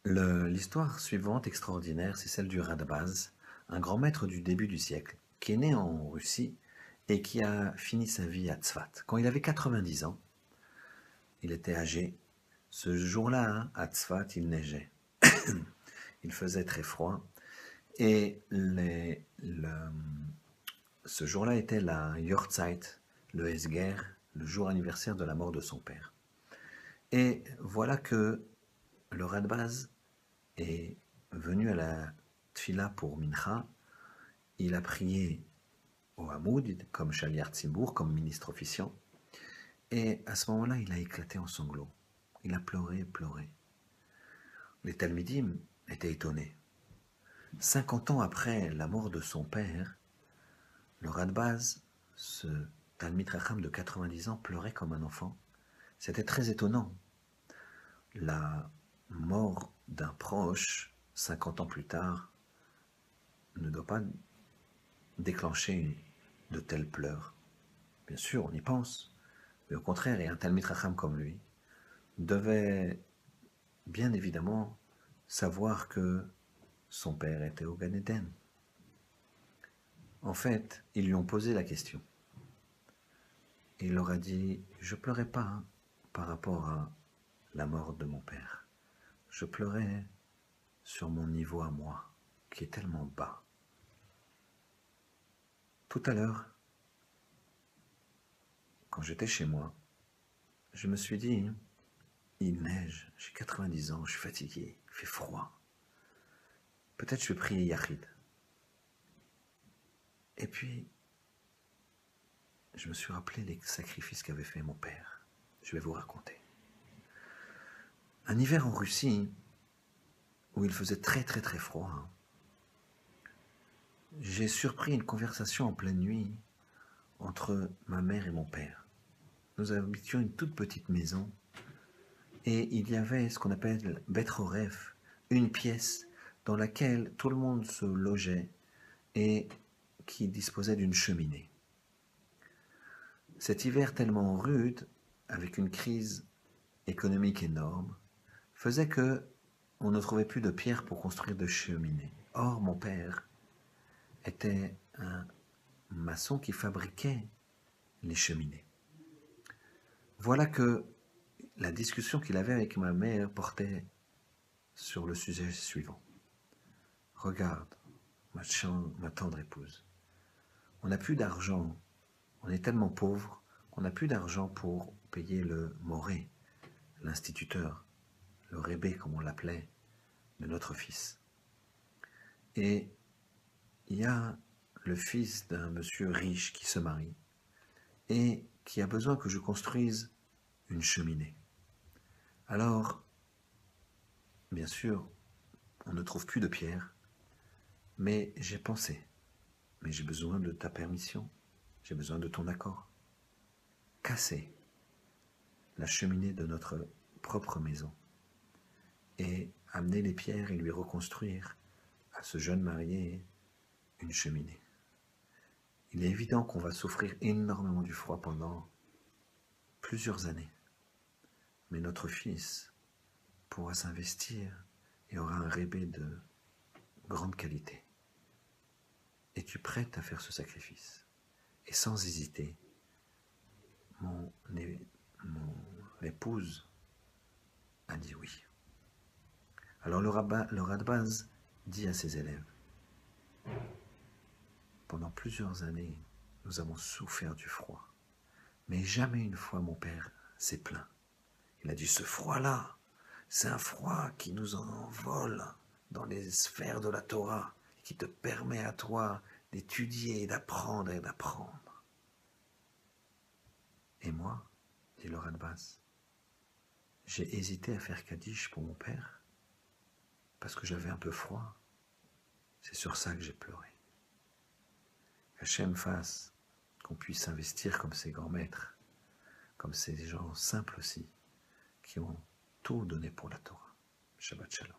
L'histoire suivante extraordinaire, c'est celle du Radbaz, un grand maître du début du siècle, qui est né en Russie et qui a fini sa vie à Tzfat. Quand il avait 90 ans, il était âgé. Ce jour-là, à Tzfat, il neigeait. Il faisait très froid. Et ce jour-là était la Yortzeit, le Esger, le jour anniversaire de la mort de son père. Et voilà que le Radbaz est venu à la Tfila pour Mincha. Il a prié au Hamoud, comme Shaliar Tzimbour, comme ministre officiant. Et à ce moment-là, il a éclaté en sanglots. Il a pleuré, pleuré. Les Talmidim étaient étonnés. 50 ans après la mort de son père, le Radbaz, ce Talmid Racham de 90 ans, pleurait comme un enfant. C'était très étonnant. La mort d'un proche, 50 ans plus tard, ne doit pas déclencher de tels pleurs. Bien sûr, on y pense, mais au contraire, et un Talmid Racham comme lui devait bien évidemment savoir que son père était au Gan Eden. En fait, ils lui ont posé la question. Et il leur a dit, je pleurais pas par rapport à la mort de mon père. Je pleurais sur mon niveau à moi, qui est tellement bas. Tout à l'heure, quand j'étais chez moi, je me suis dit, il neige, j'ai 90 ans, je suis fatigué, il fait froid. Peut-être je vais prier Yachid. Et puis, je me suis rappelé les sacrifices qu'avait fait mon père. Je vais vous raconter. Un hiver en Russie, où il faisait très très très froid, j'ai surpris une conversation en pleine nuit entre ma mère et mon père. Nous habitions une toute petite maison et il y avait ce qu'on appelle Bet Horef, une pièce dans laquelle tout le monde se logeait et qui disposait d'une cheminée. Cet hiver tellement rude, avec une crise économique énorme, faisait que on ne trouvait plus de pierre pour construire de cheminée. Or, mon père était un maçon qui fabriquait les cheminées. Voilà que la discussion qu'il avait avec ma mère portait sur le sujet suivant. Regarde, ma tendre épouse, on n'a plus d'argent, on est tellement pauvre qu'on n'a plus d'argent pour payer le moré, l'instituteur, le rébé comme on l'appelait, de notre fils. Et il y a le fils d'un monsieur riche qui se marie et qui a besoin que je construise une cheminée. Alors, bien sûr, on ne trouve plus de pierre, mais j'ai pensé, mais j'ai besoin de ta permission, j'ai besoin de ton accord. Casser la cheminée de notre propre maison et amener les pierres et lui reconstruire à ce jeune marié une cheminée. Il est évident qu'on va souffrir énormément du froid pendant plusieurs années, mais notre fils pourra s'investir et aura un rébé de grande qualité. Es-tu prête à faire ce sacrifice? Et sans hésiter, mon épouse a dit oui. Alors le Radbaz dit à ses élèves, pendant plusieurs années, nous avons souffert du froid, mais jamais une fois mon père s'est plaint. Il a dit, ce froid-là, c'est un froid qui nous envole dans les sphères de la Torah, qui te permet à toi d'étudier, d'apprendre et d'apprendre. Et moi, dit le Radbaz, j'ai hésité à faire Kaddish pour mon père, parce que j'avais un peu froid. C'est sur ça que j'ai pleuré. Hachem fasse qu'on puisse investir comme ces grands maîtres, comme ces gens simples aussi, qui ont tout donné pour la Torah. Shabbat Shalom.